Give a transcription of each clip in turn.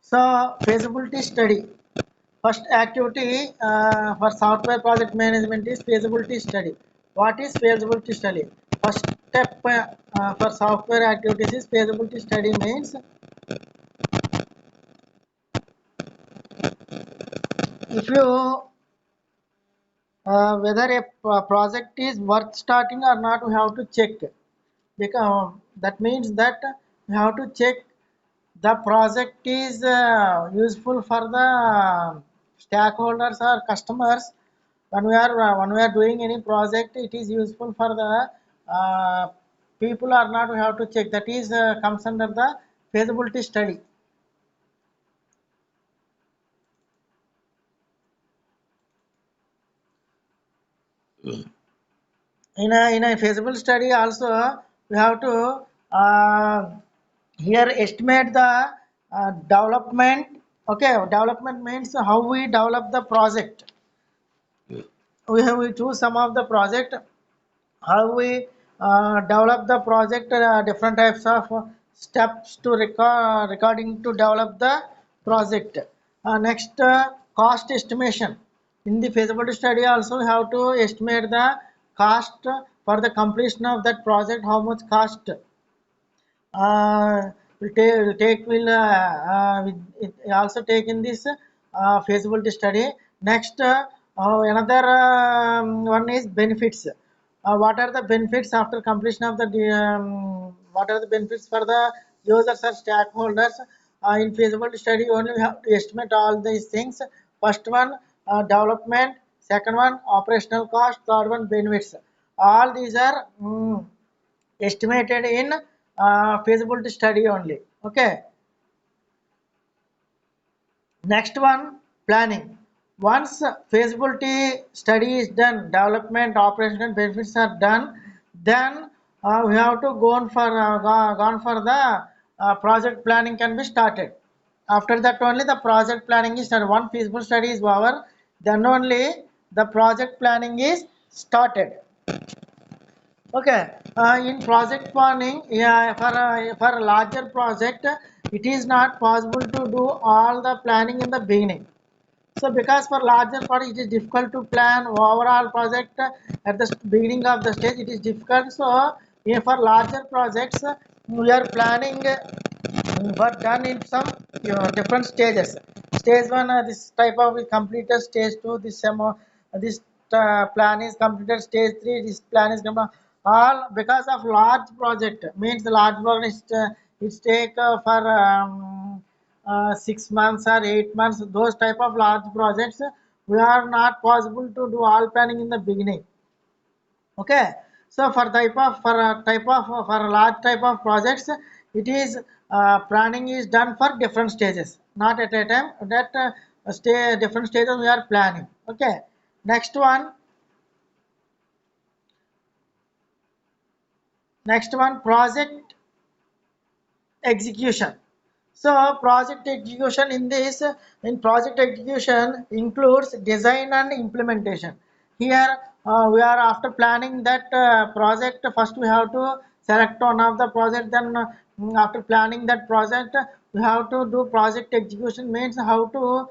So feasibility study. First activity for software project management is feasibility study. What is feasibility study? First step for software activities is feasibility study means if you whether a project is worth starting or not, we have to check, because that means that we have to check the project is useful for the stakeholders or customers. When we are doing any project, it is useful for the uh, people or not, we have to check. That is comes under the feasibility study. In a feasible study also, we have to uh, here estimate the development. Okay, development means how we develop the project. We choose some of the project, how we develop the project, different types of steps to recording to develop the project. Next, cost estimation. In the feasibility study also we have to estimate the cost for the completion of that project, how much cost it also take in this feasibility study. Next, another one is benefits. What are the benefits after completion of the what are the benefits for the users or stakeholders? In feasibility study only we have to estimate all these things. First one, development. Second one, operational cost. Third one, benefits. All these are estimated in feasibility study only. Okay. Next one, planning. Once feasibility study is done, development, operation, and benefits are done, then we have to gone for the project planning can be started. After that only the project planning is started. One feasible study is over, then only the project planning is started. Okay, in project planning, yeah, for a larger project, it is not possible to do all the planning in the beginning. So, because for larger project, it is difficult to plan overall project at the beginning of the stage. It is difficult. So, for larger projects, we are planning were done in some different stages. Stage one, this type of is completed. Stage two, this plan is completed. Stage three, this plan is completed. All because of large project means the large project it's take for 6 months or 8 months. Those type of large projects we are not possible to do all planning in the beginning. Okay, so for a large type of projects, it is planning is done for different stages, not at a time. That stay different stages we are planning. Okay, next one project execution. So project execution in project execution includes design and implementation. Here we are after planning that project. First we have to select one of the project. Then after planning that project, we have to do project execution. Means how to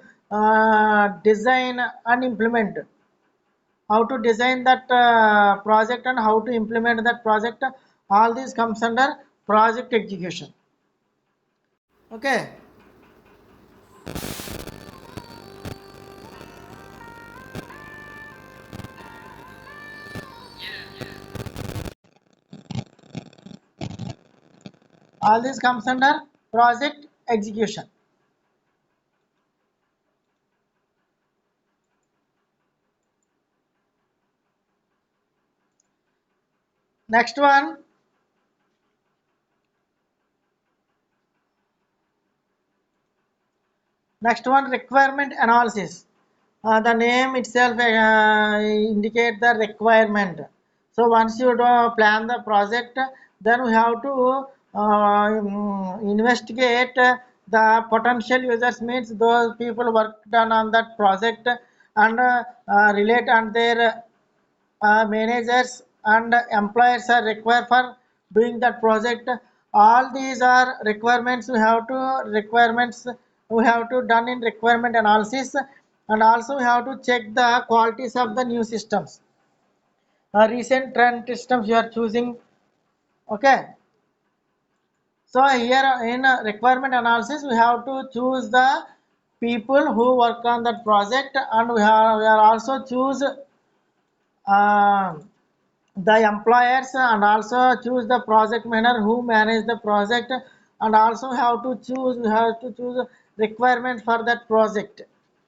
design and implement. How to design that project and how to implement that project. All these comes under project execution. Okay. All this comes under project execution. Next one, requirement analysis. The name itself indicate the requirement. So once you do plan the project, then we have to investigate the potential users, means those people worked on that project, and relate on their managers and employers are required for doing that project. All these are requirements we have to done in requirement analysis, and also we have to check the qualities of the new systems, recent trend systems you are choosing. Okay, so here in requirement analysis we have to choose the people who work on that project, and we are also choose uh, the employers, and also choose the project manager who manage the project, and also we have to choose requirement for that project,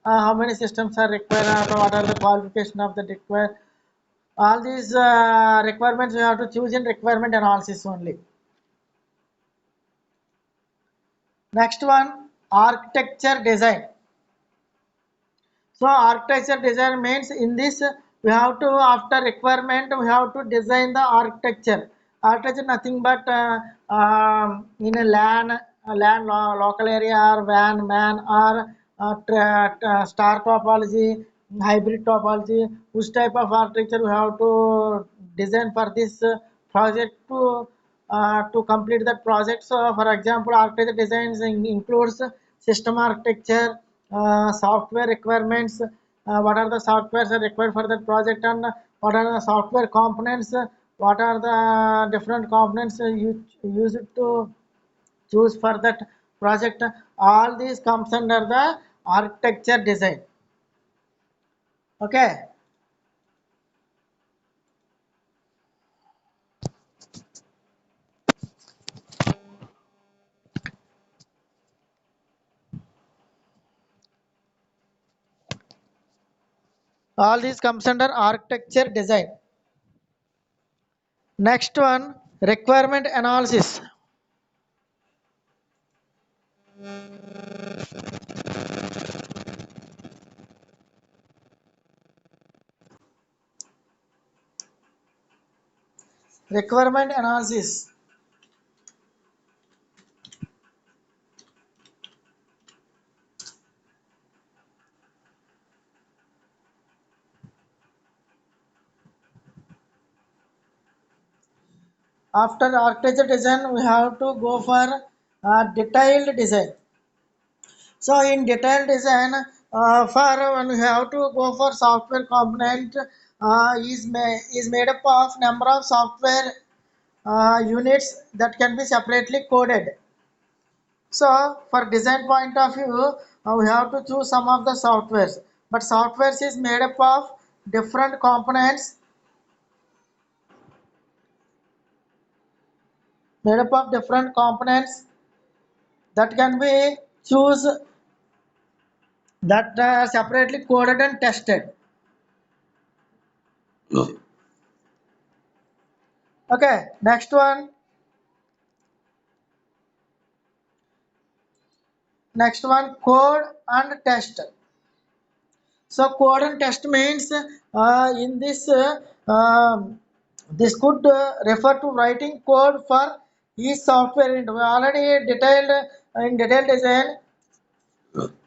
how many systems are required, what are the qualification of the required. All these requirements we have to choose in requirement analysis only. Next one, architecture design. So architecture design means in this we have to, after requirement we have to design the architecture. Architecture nothing but in a local area, or van man, or star topology, hybrid topology. Which type of architecture we have to design for this project to complete that project. So for example, architecture designs includes system architecture, software requirements, what are the softwares are required for that project, and what are the software components, what are the different components you use it to choose for that project. All these comes under the architecture design. Okay, all these comes under architecture design. Next one, requirement analysis. Requirement analysis. After architecture design we have to go for detailed design. So in detailed design, for when we have to go for software component, is made up of number of software units that can be separately coded. So for design point of view, we have to choose some of the softwares, but softwares is made up of different components, made up of different components that can be choose, that separately coded and tested. Okay, next one. Next one, code and test. So code and test means in this this could refer to writing code for each software. And we already detailed in detailed design.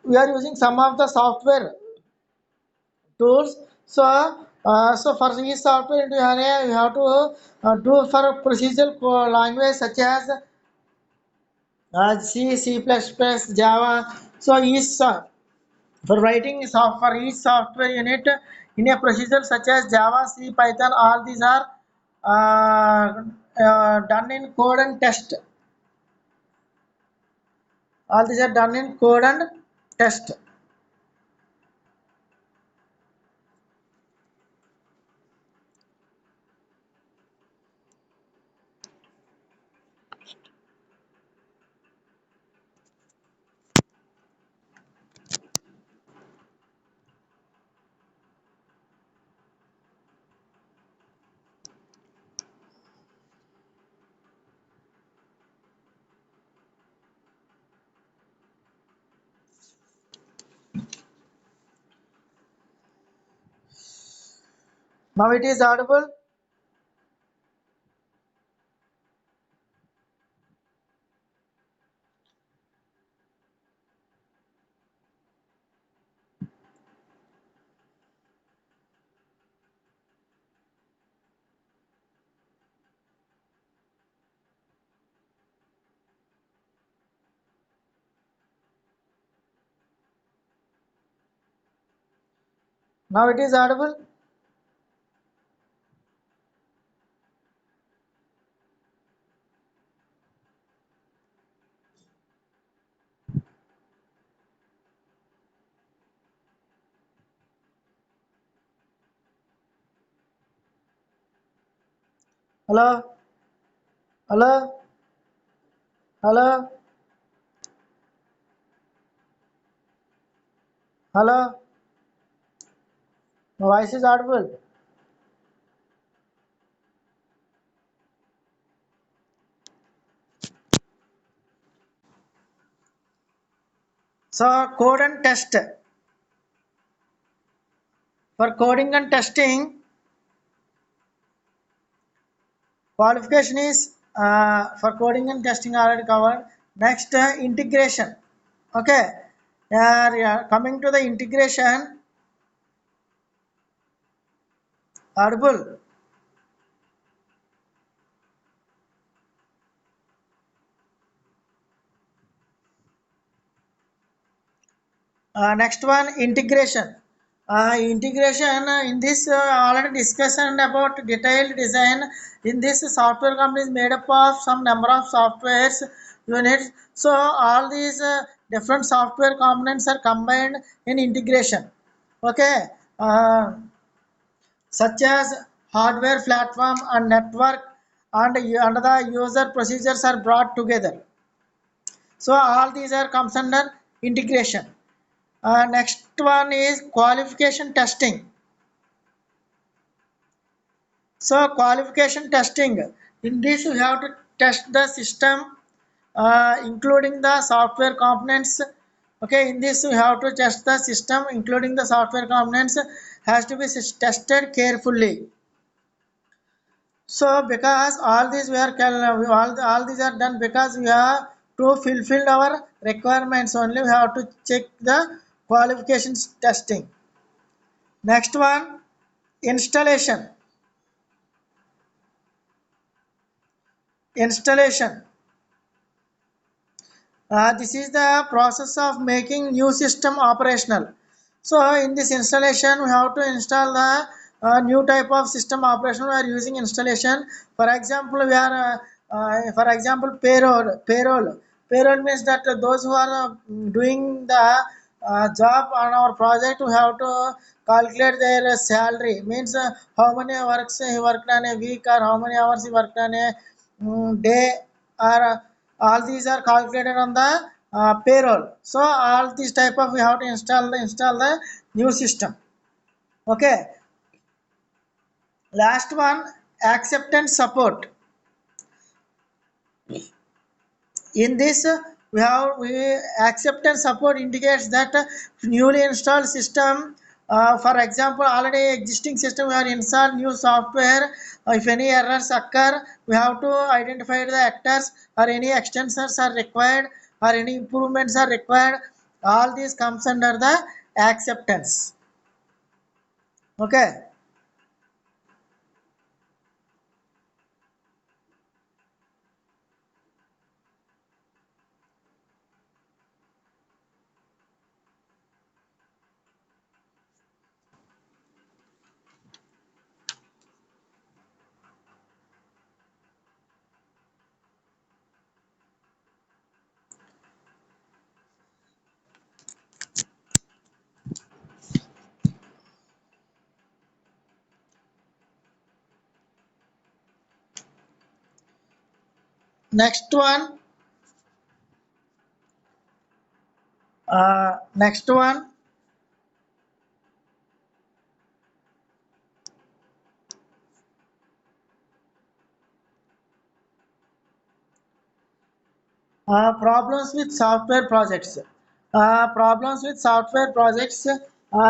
We are using some of the software tools. So so for each software into area, you have to do for procedural language such as C, C++, Java. So each for writing for each software unit in a procedure such as Java, C, Python, all these are done in code and test. All these are done in code and test. Now it is audible. Now it is audible. Hello, hello, hello, hello. My voice is audible. So code and test. For coding and testing, qualification is for coding and testing already covered. Next, integration. Okay, yeah, coming to the integration, audible. Next one, integration. Integration in this already discussion about detailed design. In this software company is made up of some number of softwares units. So all these different software components are combined in integration. Okay, such as hardware platform and network and the user procedures are brought together. So all these are comes under integration. Next one is qualification testing. So qualification testing. In this you have to test the system, including the software components. Okay, in this you have to test the system, including the software components, has to be tested carefully. So because all these we are all these are done because we have to fulfill our requirements only. We have to check the qualifications testing. Next one, installation. Installation. This is the process of making new system operational. So in this installation, we have to install the new type of system operation. We are using installation. For example, we are for example payroll. Payroll means that those who are doing the job on our project, we have to calculate their salary. Means how many works he worked on a week or how many hours he worked on a day, or all these are calculated on the payroll. So all these type of we have to install the new system. Okay, last one, acceptance support. In this we acceptance support indicates that newly installed system, for example already existing system we are install new software. If any errors occur, we have to identify the actors or any extensions are required or any improvements are required. All these comes under the acceptance. Okay, next one, next one, problems with software projects. Problems with software projects.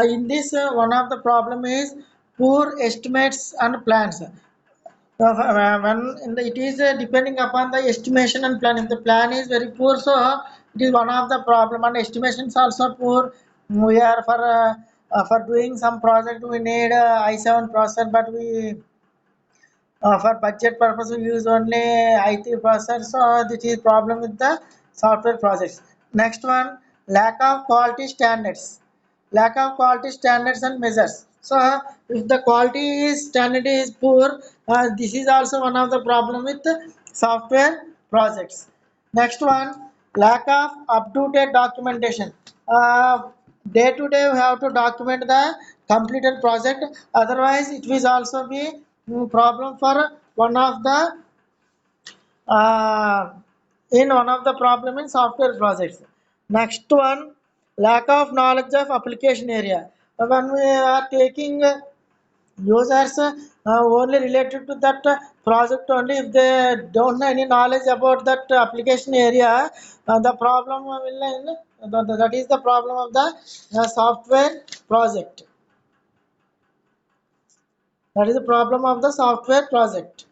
In this, one of the problem is poor estimates and plans. When it is depending upon the estimation and plan. If the plan is very poor, so it is one of the problem, and estimations also poor. We are for doing some project we need i7 processor, but we for budget purpose we use only i3 processor. So this is problem with the software projects. Next one, lack of quality standards. Lack of quality standards and measures. So if the quality is standard is poor, this is also one of the problem with software projects. Next one, lack of up-to-date documentation. Day to day we have to document the completed project. Otherwise, it will also be problem for one of the uh, in one of the problem in software projects. Next one, lack of knowledge of application area. When we are taking users only related to that project only, if they don't know any knowledge about that application area, the problem will that is the problem of the software project. That is the problem of the software project.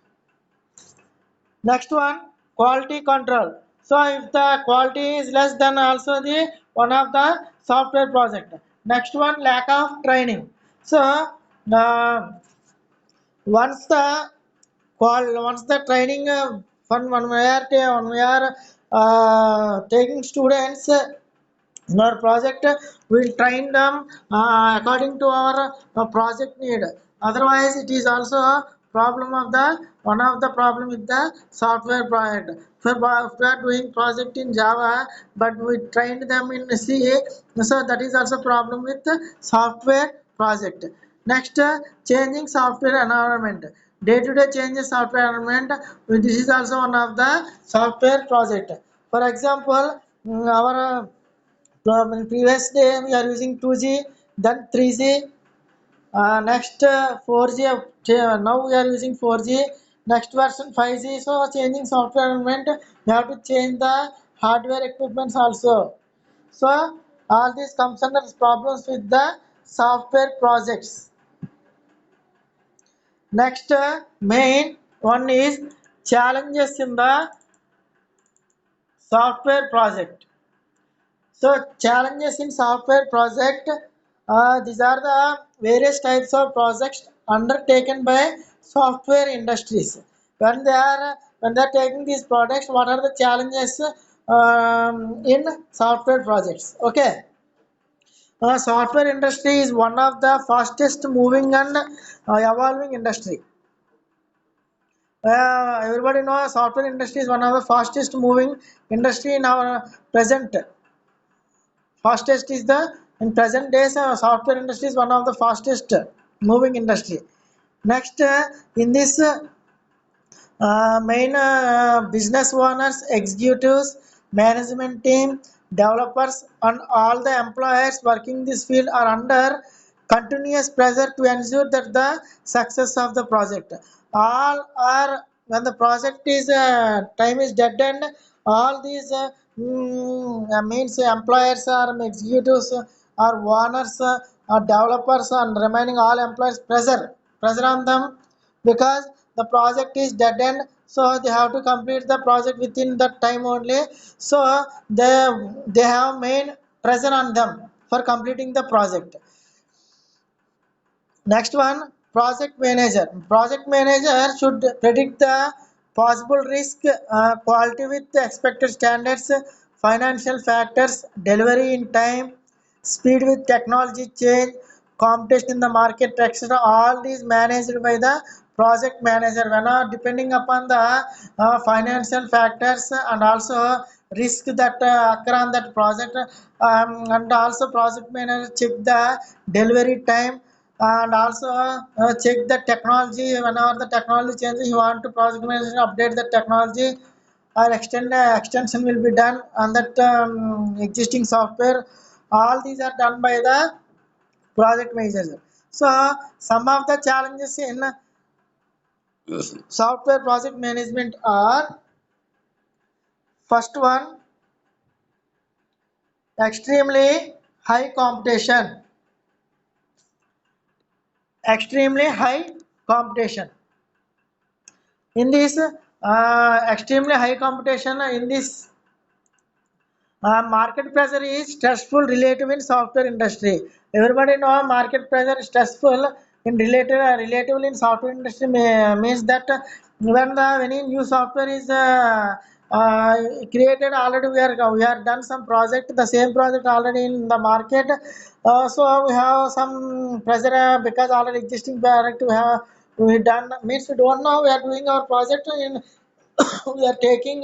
Next one, quality control. So if the quality is less than also the one of the software project. Next one, lack of training. So uh, once the training when we are taking students in our project, we'll train them according to our project need. Otherwise it is also a problem of the one of the problem with the software project. If we are doing project in Java but we trained them in C, so that is also problem with the software project. Next, changing software environment. Day to day changes software environment. This is also one of the software project. For example, our in previous day we are using 2G, then 3G, next 4G. Now we are using 4G. Next version 5G. So changing software environment, we have to change the hardware equipments also. So all these comes under problems with the software projects. Next main one is challenges in the software project. So challenges in software project, these are the various types of projects undertaken by software industries. When they are taking these products, what are the challenges in software projects? Okay, software industry is one of the fastest moving and evolving industry. Everybody knows software industry is one of the fastest moving industry in our present. Fastest is the in present days software industry is one of the fastest moving industry. Next, in this main business owners, executives, management team, developers, and all the employers working this field are under continuous pressure to ensure that the success of the project. All are when the project is time is dead end. All these means employers or executives or owners or developers and remaining all employers pressure on them because the project is dead end, so they have to complete the project within that time only. So they have main pressure on them for completing the project. Next one, project manager. Project manager should predict the possible risk, quality with expected standards, financial factors, delivery in time, speed with technology change, competition in the market, etc. All these managed by the project manager. When depending upon the financial factors and also risk that occur on that project, and also project manager check the delivery time and also check the technology. Whenever the technology changes, you want to project manager update the technology or extension will be done on that existing software. All these are done by the project manager. So some of the challenges in software project management are: first one, extremely high competition. Extremely high competition in this extremely high competition in this market pressure is stressful relative in software industry. Everybody know market pressure is stressful in relatively in software industry means that when the any new software is uh, created already. We are done some project, the same project already in the market. So we have some pressure because already existing product we done, means we don't know, we are doing our project in we are taking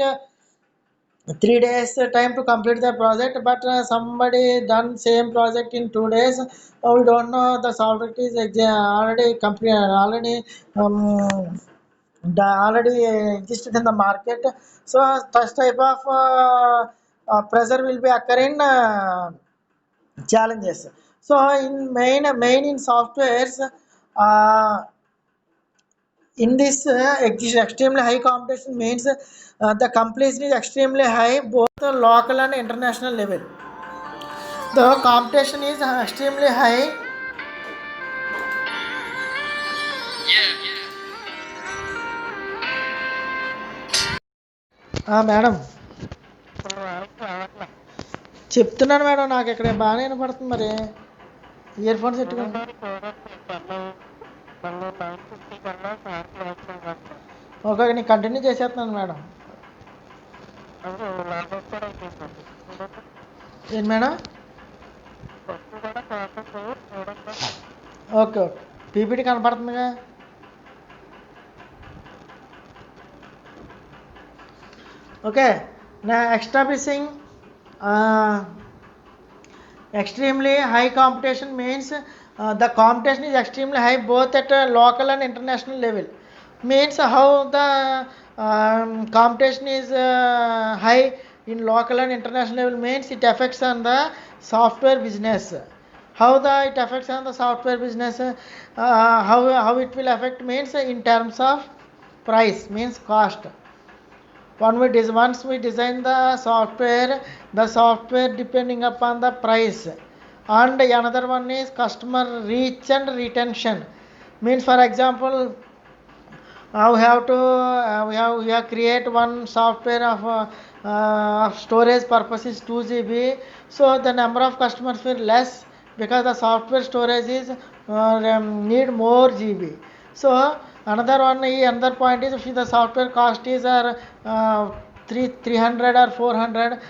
3 days time to complete the project, but somebody done same project in 2 days. We don't know the software is already complete, already already existed in the market. So such type of pressure will be occurring challenges. So in main in softwares, uh, in this extremely high competition means the competition is extremely high, both local and international level. The competition is extremely high. Madam చెప్తున్నాను madam, నాకు ఇక్కడ బాగానే వినపడుతుంది మరి, earphones పెట్టుకుని. Okay, నేను continue చేసేస్తున్నాను madam. ఏంటి మేడం? ఓకే ఓకే, పీపీటీ కనపడుతుందిగా. ఓకే, నా establishing extremely high competition means the competition is extremely high both at a local and international level. Means how the competition is high in local and international level means it affects on the software business. How it affects on the software business, how it will affect means in terms of price, means cost. Once we design the software depending upon the price, and another one is customer reach and retention. Means for example, we have create one software of storage purpose is 2 GB, so the number of customers will less because the software storage is need more GB. So another point is if the software cost is 300 or 400,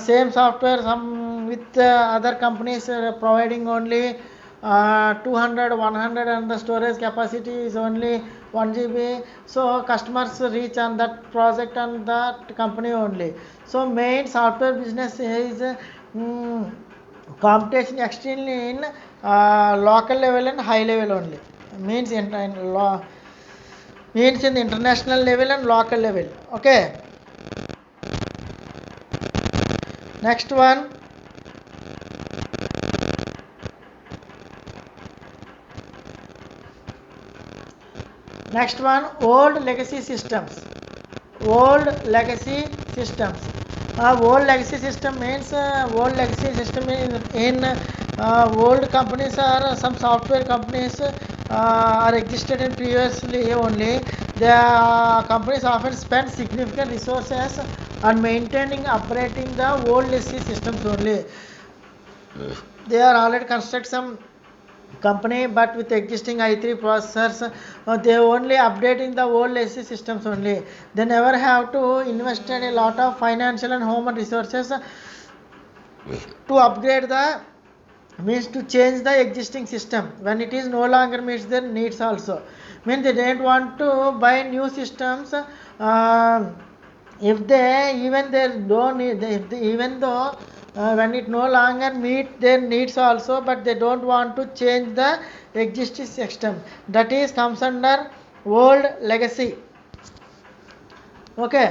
same software some with other companies providing only 200 100 and the storage capacity is only 1 GB. So customers reach on that project and that company only. So main software business is competition extremely in local level and high level only. Means means in the international level and local level. Okay, next one. Old legacy systems. Old legacy systems. Old legacy system means old legacy system in old companies or some software companies are existed in previously only. The companies often spend significant resources on maintaining, operating the old legacy systems only. They are already construct some company but with existing i3 processors, they only updating the old legacy systems only. They never have to invest in a lot of financial and human resources to upgrade the, means to change the existing system when it is no longer meets their needs also. Means they don't want to buy new systems if they even they don't need, even though when it no longer meet their needs also, but they don't want to change the existing system, that is comes under old legacy. Okay,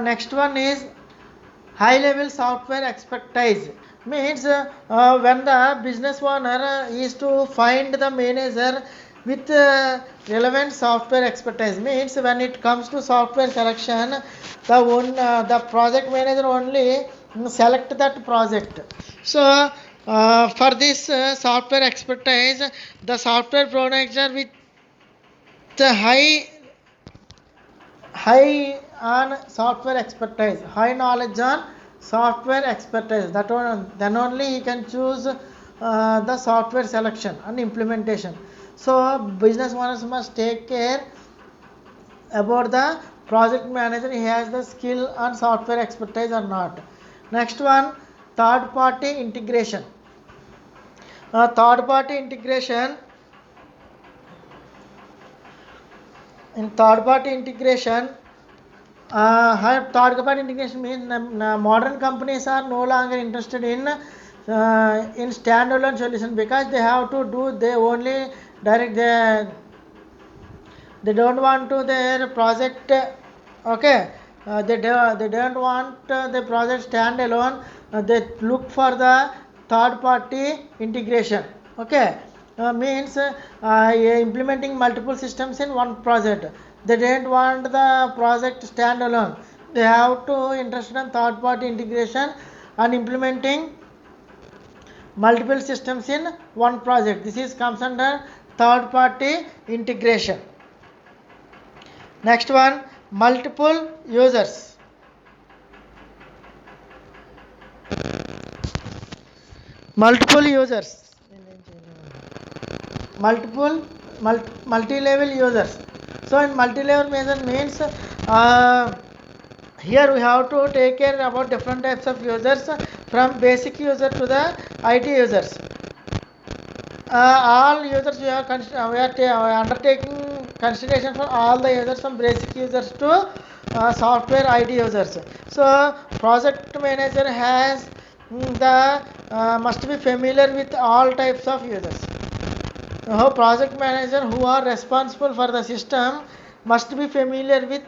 next one is high level software expertise. Means when the business owner is to find the manager with relevant software expertise. Means when it comes to software selection, the project manager only select that project. So for this software expertise, the software manager with the high on software expertise, high knowledge on software expertise, that one, then only he can choose the software selection and implementation. So business owners must take care about the project manager he has the skill and software expertise or not. Next one, third party integration. Third party integration, in third party integration, third party integration means modern companies are no longer interested in standalone solution, because they have to do, they only direct, they don't want to their project, okay, they don't want the project standalone, they look for the third party integration, okay. Means implementing multiple systems in one project, they don't want the project standalone, they have to interested in third party integration and implementing multiple systems in one project. This is comes under third party integration. Next one, multiple users. Multiple users, multi-level users. So in multi-level measure means here we have to take care about different types of users, from basic user to the IT users. All users we are undertaking consideration for all the users, from basic users to software IT users. So project manager has the must be familiar with all types of users. Project manager who are responsible for the system must be familiar with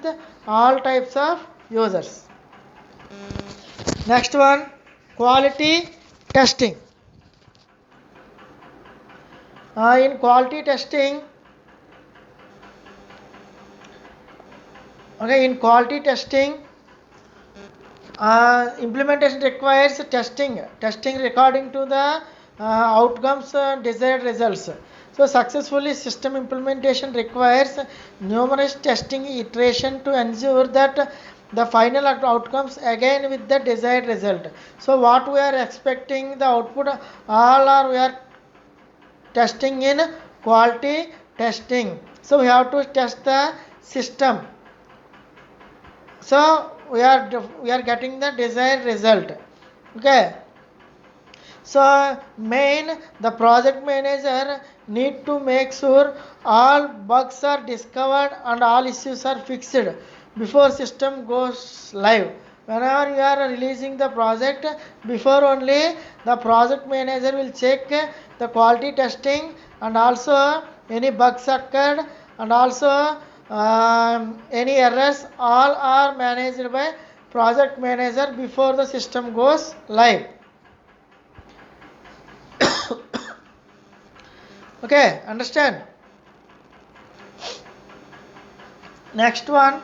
all types of users. Next one, quality testing. In quality testing, okay, in quality testing, implementation requires testing according to the outcomes, desired results. So successfully system implementation requires numerous testing iteration to ensure that the final outcomes again with the desired result. So what we are expecting the output, all are we are testing in quality testing. So we have to test the system, so we are getting the desired result, okay. So main, the project manager need to make sure all bugs are discovered and all issues are fixed before system goes live. Whenever you are releasing the project, before only the project manager will check the quality testing, and also any bugs occurred, and also any errors, all are managed by project manager before the system goes live. Okay, understand? Next one,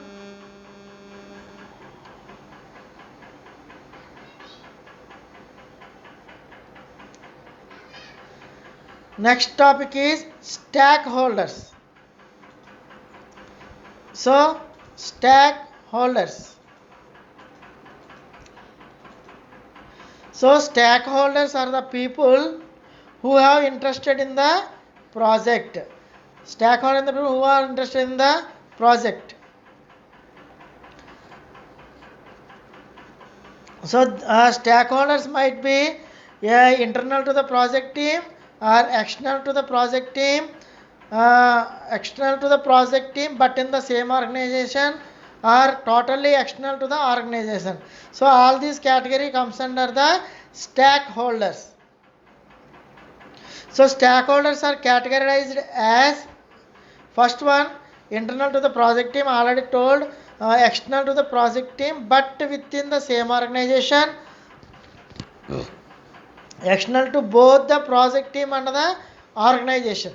next topic is stakeholders. So stakeholders. So stakeholders are the people who have interested in the project. Stakeholders are the people who are interested in the project. So stakeholders might be internal to the project team or external to the project team, but in the same organization, or totally external to the organization. So all these category comes under the stakeholders. So stakeholders are categorized as, first one, internal to the project team, already told, external to the project team but within the same organization, external to both the project team and the organization.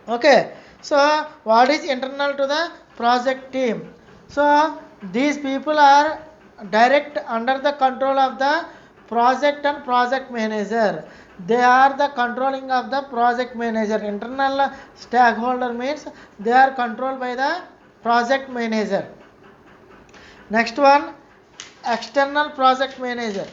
Okay, so what is internal to the project team? So these people are direct under the control of the project and project manager. They are the controlling of the project manager. Internal stakeholder means they are controlled by the project manager. Next one, external project manager.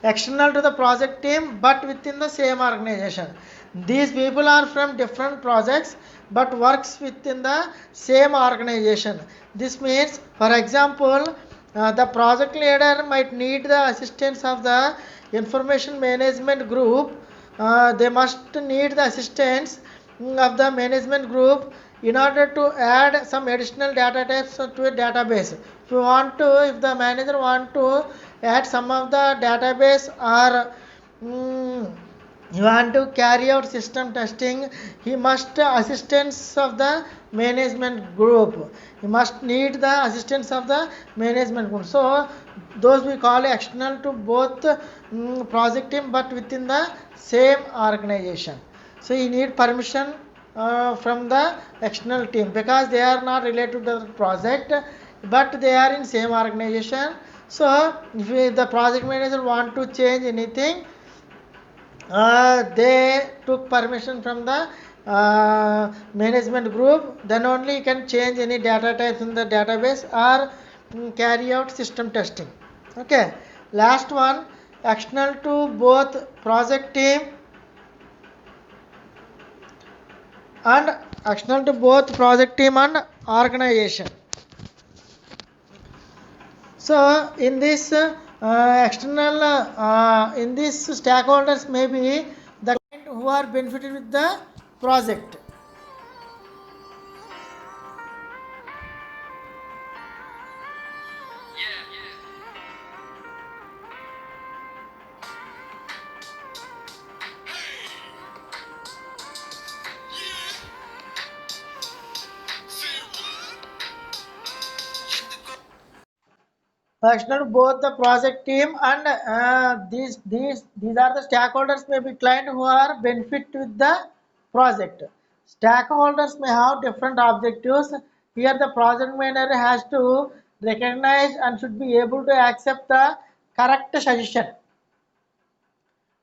External to the project team but within the same organization. These people are from different projects but works within the same organization. This means, for example, the project leader might need the assistance of the information management group. They must need the assistance of the management group in order to add some additional data types to a database. If the manager want to add some of the database or you want to carry out system testing, he must assistance of the management group. He must need the assistance of the management group. So those we call external to both project team but within the same organization. So you need permission from the external team because they are not related to the project but they are in same organization. So if the project manager want to change anything, they took permission from the management group, then only you can change any data types in the database or carry out system testing. Okay, last one, external to both project team and external to both project team and organization. So in this external in this stakeholders may be the client who are benefited with the project. External both the project team and these are the stakeholders may be client who are benefit with the project. Stakeholders may have different objectives. Here the project manager has to recognize and should be able to correct suggestion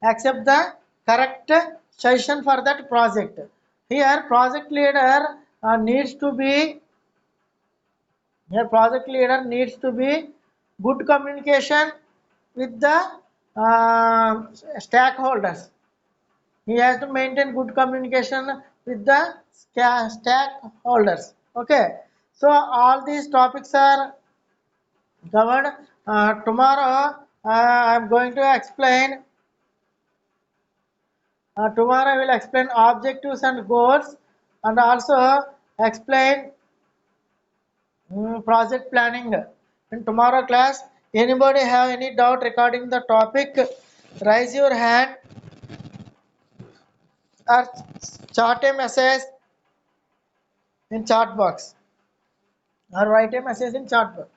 accept the correct suggestion for that project. Here needs to be project leader needs to be good communication with the stakeholders. He has to maintain good communication with the stakeholders. Okay, so all these topics are covered. Tomorrow I am going to explain. Tomorrow I will explain objectives and goals and also explain project planning. In tomorrow class, anybody have any doubt regarding the topic? Raise your hand or chat a message in chat box or write a message in chat box.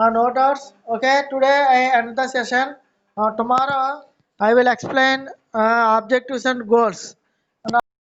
No doubts. Okay, today I end the session. Tomorrow I will explain objectives and goals.